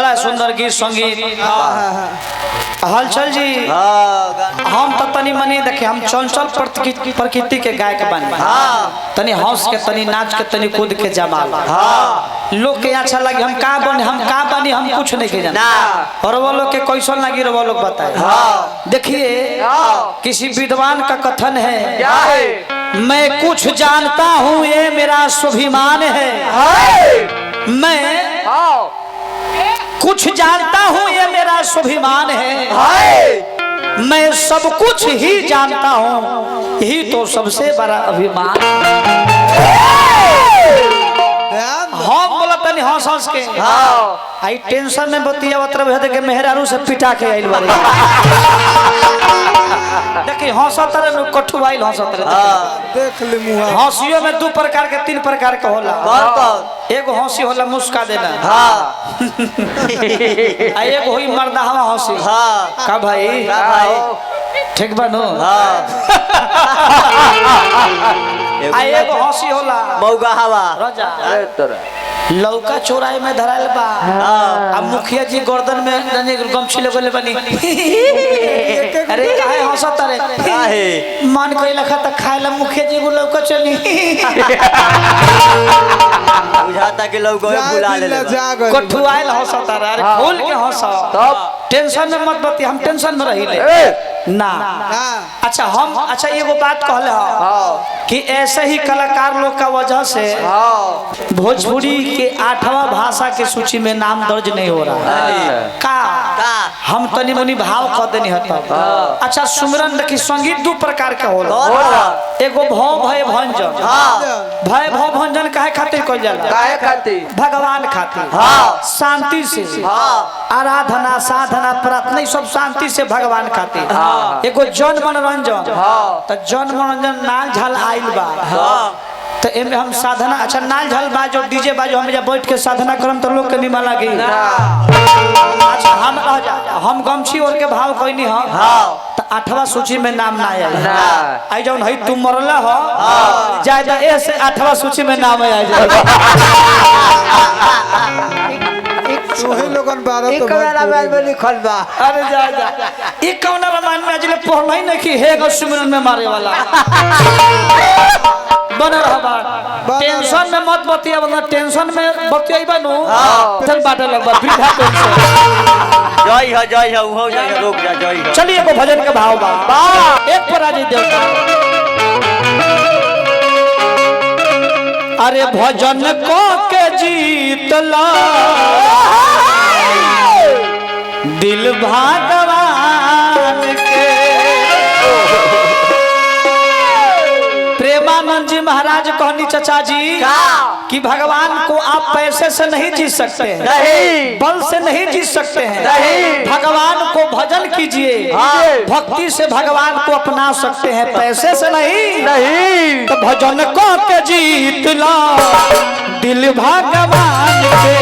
बड़ा सुंदर गीत संगीत। हलचल जी हम तो तनी मनी देखे हम चंचल प्रकृति के गायक बन तनी हंस के तनी नाच के तनी कूद के जमाल लोग के अच्छा लगे हम का बनी हम कुछ नहीं के जाना और वो लोग के कैसन लगी वो लोग बताए। देखिए किसी विद्वान का कथन है, मैं कुछ जानता हूँ ये मेरा स्वाभिमान है। मैं कुछ जानता हूँ ये मेरा स्वाभिमान है। मैं सब कुछ ही जानता हूँ यही तो सबसे बड़ा अभिमान। हम बोला तनी हंस हंस के आई टेंशन में बतिया बतर के मेहरारू से पिटा के आइल बारे देखी हंसत रहे कठु आइल हंसत रहे देख ले मुहा। हंसियों में दो प्रकार के तीन प्रकार के होला। एगो हंसी होला मुस्का देना आ एगो होई मर्दाहवा हंसी का भाई ठीक बनो आ एगो हंसी होला मौगा हवा राजा लौका चौराहे में धराल बा अब मुखिया जी गर्दन में गमछी लगले बनी अरे काहे हंसत रे काहे मन कोई लखा त खाएला मुखिया जी को लौका चली बुझाता के लोग बुला ले कठु आइल हंसत अरे खोल के हंस तब टेंशन में मत बती हम टेंशन में रही ना। अच्छा हम अच्छा एगो बात कहले हो कि ऐसे ही कलाकार लोग का वजह से भोजपुरी के 8वां भाषा के सूची में नाम दर्ज नहीं हो रहा है का हम तनी मनी भाव कह देनी हता। अच्छा सुमरन देखी संगीत दो प्रकार के होला एगो भव भय भंजन भय भव भंजन काहे खातिर कइल जाला काहे खातिर भगवान खातिर शांति से आराधना साधना प्रार्थना सब शांति से भगवान खातिर। एगो जन मनोरंजन तो जन मनोरंजन नाल झाल आइल बा तो एमे हम साधना अच्छा नाल झाल बाजो डीजे बाजो हम जा बैठ के साधना करम तो लोग के निमा लागी। अच्छा हम गमछी ओर के भाव कइनी ह तो 8वां सूची में नाम ना आया आई जौन हई तुम मरला हो जाय द ए से 8वां सूची में नाम आ जाए तोहे लोगन 12 तो रामायण में लिखल बा। अरे जा ई कौन रामायण में अजले पढ़ल ही नहीं कि हे गसुमरन में मारे वाला बन रहा बात टेंशन में मत बतिया वरना टेंशन में बतियाइबा नु टेंशन बाटे लगबा वृद्धा पेंशन जय हो हो जय रुक जा जय हो। चलिए एगो भजन के भाव बा एक पराजी देवता अरे भजन को के जीतला दिल भगवान के। प्रेमानंद जी महाराज कहनी चचा जी कि भगवान को आप पैसे से नहीं जीत सकते हैं नहीं बल से नहीं जीत सकते हैं नहीं भगवान को भजन कीजिए भक्ति से भगवान को अपना सकते हैं पैसे से नहीं तो भजन को के जीत ला दिल भगवान के।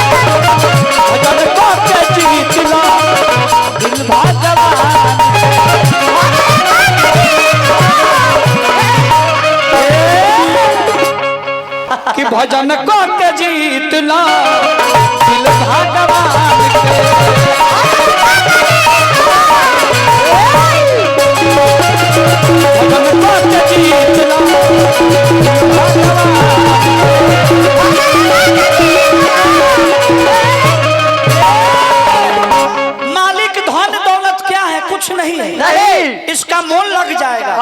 भजन को के जीत ला दिल भगवान कि भजन को के जीत ला दिल भगवान के। भजन को के जीत ला दिल भगवान मालिक धन दौलत क्या है कुछ नहीं है इसका मोल लग जाएगा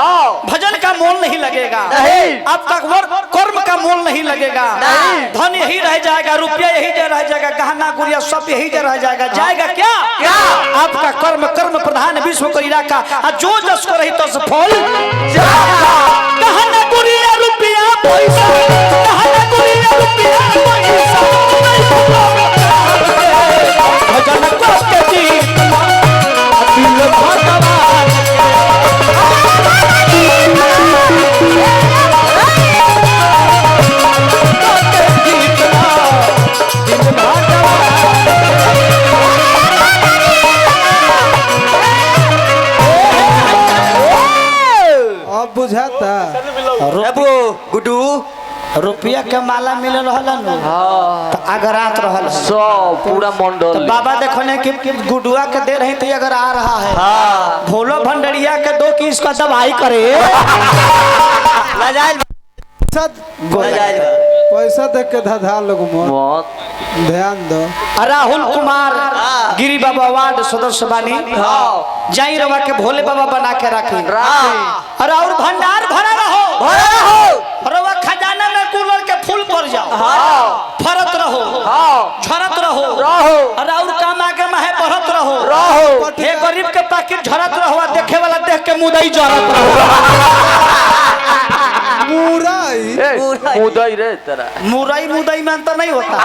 भजन का मोल नहीं लगेगा अब तक कर्म का मोल नहीं लगेगा धन यही रह जाएगा रुपया यही रह जाएगा गहना गुड़िया सब यही रह जाएगा क्या आपका कर्म कर्म प्रधान विश्व को इलाका जो जस को रही तो फल गहना गुड़िया रुपया पैसा गहना गुड़िया रुपया पैसा भजन को के जीत दिल भगवान रुपया के माला मिल रहा हाँ तो अगरात रहल सब पूरा मंडल तो बाबा देखो ने कि गुडुआ के दे रही थी अगर आ रहा है हाँ भोलो भंडरिया के दो की इसका दवाई करे लजाइल लजाइल पैसा देख के धधा लोग मोर मौत ध्यान दो। राहुल कुमार गिरी बाबा वार्ड सदस्य बानी जाई रवा के भोले बाबा बना के रखी अरे और भंडार भरा रहो रवा खजाना में कूलर के फूल पर जाओ फरत रहो झरत रहो अरे और काम आगे में है बढ़त रहो हे गरीब के पाकिट झरत रहो देखे वाला देख के मुदई जरत रहो मुदई रे तेरा मुरई मुदई में अंतर नहीं होता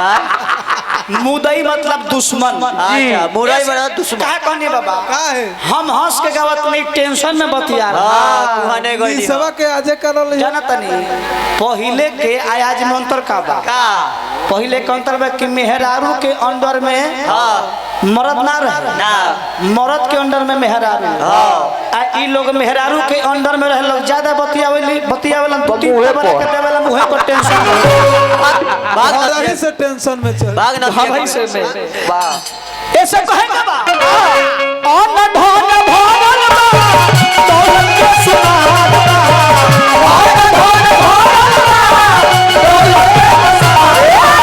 मुदई मतलब दुश्मन अच्छा मुरई बड़ा दुश्मन क्या कहनी बाबा का है हम हंस के गावत नहीं टेंशन में बतिया हाँ कुहाने गई ई सबा के आजे करल जानत नहीं पहले के आयाज में अंतर का बा का पहले के अंतर बा कि मेहरारू के अंडर में मर्द ना रहे ना मर्द के अंडर में मेहरारू आ ई लोग मेहरारू के अंडर में रहे लोग ज्यादा बतियावलन मुँहे पर। के देवला मुहे पर टेंशन बाग रही से टेंशन में चल बाग न हाँ भाई से में वाह ऐसे कहेगा बा अन धन भवन बा दौलत के सुहाग बा अन धन भवन बा दौलत के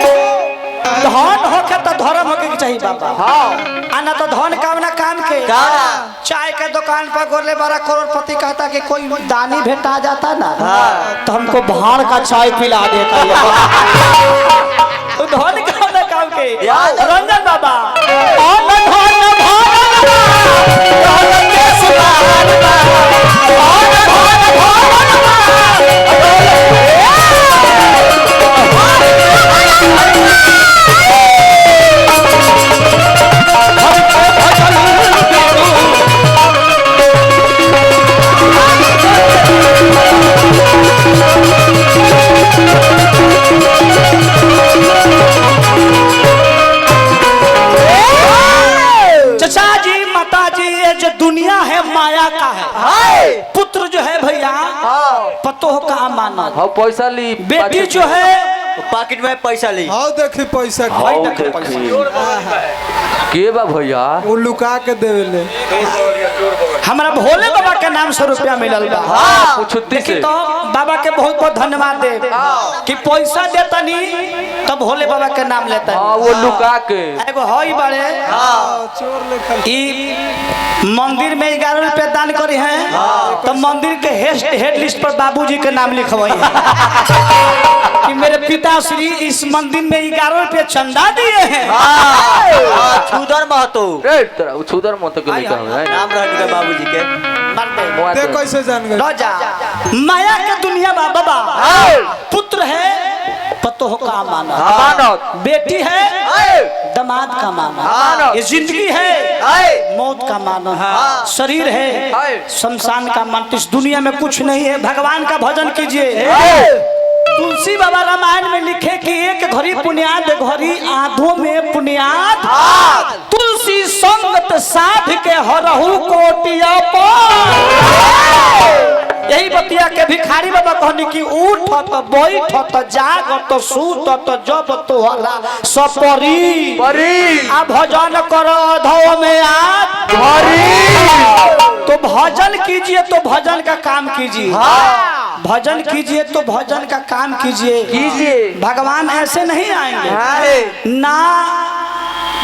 धन होके तो धर्म होके के चाहिए बाबा आना तो धन काम ना काम के चाय के दुकान पर गोले 12 करोड़पति कहता कि कोई दानी भेटा जाता ना तो हमको भाड़ का चाय पिला देता तो धन काम ना काम के रंजन बाबा अन धन भवन बा, दौलत के सुहाग बा। अन धन भवन बा, चचा जी माता जी ये जो दुनिया है माया का है पुत्र जो है भैया पतोह का अमानत हाँ पैसा ली बेटी जो है पॉकेट में पैसा ली हाउ देखी पैसा हाँ के देखी के बा भैया वो लुका के देवेले हमारा भोले बाबा के नाम से रुपया मिलल बा कुछ देखी तो बाबा के बहुत बहुत धन्यवाद दे कि पैसा देता नहीं तब भोले बाबा के नाम लेता हाँ वो लुका के एगो हई बड़े चोर लेखा ई मंदिर में 11 रुपया दान करी हैं तो मंदिर के हेड लिस्ट पर बाबूजी के नाम लिखवाई है कि मेरे पिताश्री इस मंदिर में 11 रुपया चंदा दिए हैं छुदर महतो रे तेरा उछुदर मत के लिखा है नाम रहने के बाबूजी के मर दे ते कैसे जान गए लो जा माया के दुनिया बा बाबा पुत्र है पतोह का अमानत अमानत बेटी है दामाद का अमानत ये जिंदगी है मौत का अमानत शरीर है शमशान का अमानत इस दुनिया में कुछ नहीं है भगवान का भजन कीजिए तुलसी बाबा रामायण में लिखे कि एक घड़ी पुण्याद घड़ी आधों में पुण्याद तुलसी संगत साध के हरहु कोटिया यही बतिया के भिखारी बाबा कहनी कि उठत बैठत जागत सूतत जब तोहरा सपरी परी आ भजन कर अधो में आ तो भजन कीजिए तो भजन का काम कीजिए भजन कीजिए तो भजन का काम कीजिए भगवान ऐसे नहीं आएंगे ना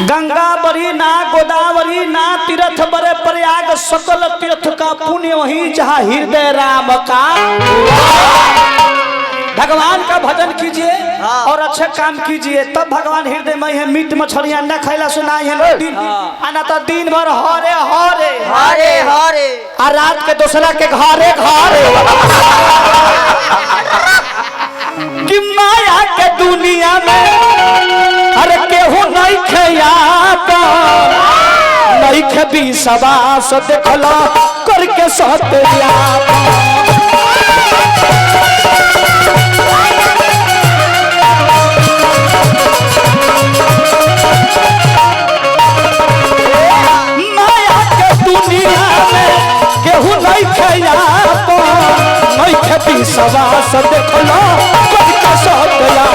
गंगा बरी ना गोदावरी ना तीर्थ बड़े प्रयाग सकल तीर्थ का पुण्य वही जहाँ हृदय राम का भगवान का भजन कीजिए और अच्छे काम कीजिए तब भगवान हृदय में है मीट मछली अंडा खैला सुनाई है दिन आना तो दिन भर हरे हरे हरे हरे आ रात के दूसरा के घरे घरे कि माया के दुनिया में अरे केहू नहीं खया नहीं खबी सबास देखला करके सत्या बतिया नहीं खेती सवा से देखलो कोई का सतया